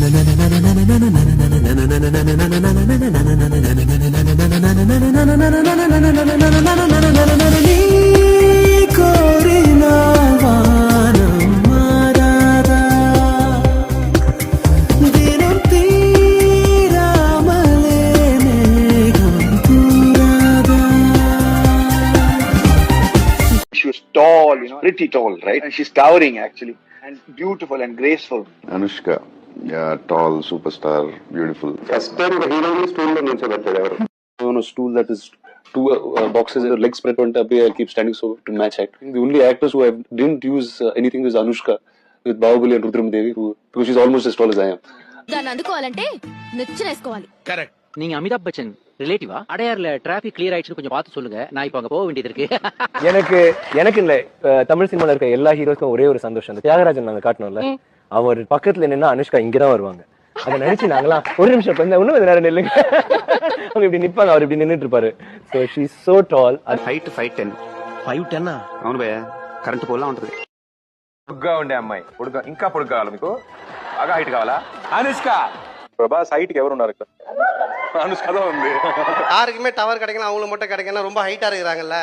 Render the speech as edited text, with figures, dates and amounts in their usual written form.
She was tall, pretty tall, right? And she's towering actually, and beautiful and graceful. Anushka, yeah, tall, superstar, beautiful. First time the hero stool lo ninchobettada evaru. On a stool that is two boxes, her legs spread on top, I keep standing so to match height. The only actors who didn't use anything is Anushka with Bahubali and Rudram Devi, because she's almost as tall as I am. దాన్ని అందుకోవాలంటే నిచ్చెనేసుకోవాలి. Correct. நீங்க Amitabh Bachchan ரிலேட்டிவா? அடையார்ல traffic clear ஆயிடுச்சுன்னு கொஞ்சம் பார்த்து சொல்லுங்க. நான் இப்ப அங்க போக வேண்டியது இருக்கு. எனக்கு இல்ல, தமிழ் சினிமால இருக்க எல்லா ஹீரோஸ்க்கும் ஒரே ஒரு சந்தோஷம், அந்த தியாகராஜன் நாங்க காட்டணும்ல, அவர் பக்கத்துல நின்னா அனுஷ்கா இங்கதான் வருவாங்க. அதை நினைச்சு நாங்களாம் ஒரு நிமிஷம் கொஞ்சம் இன்னும் கொஞ்ச நேரம் நில்லுங்க, அவங்க இப்படி நிப்பாங்க, அவர் இப்படி நின்னுட்டு இருப்பாரு. So she's so tall. Height 5'10". 5'10" అవును భయ్యా, కరెంట్ పోలా ఉంటది. పొడుగ్గా ఉండే అమ్మాయి, ఇంకా పొడుగు కావాలి మీకు? బాగా హైట్ కావాలా? అనుష్క. ప్రభాస్ హైట్ కి ఎవరు ఉన్నారు ఇక్కడ? అనుష్క தான் ఉంది. யாருக்குமே டவர் கிடைக்கணும், அவங்களுக்கு மட்டும் கிடைக்கணும், ரொம்ப ஹைட்டா இருக்கிறாங்கல்ல.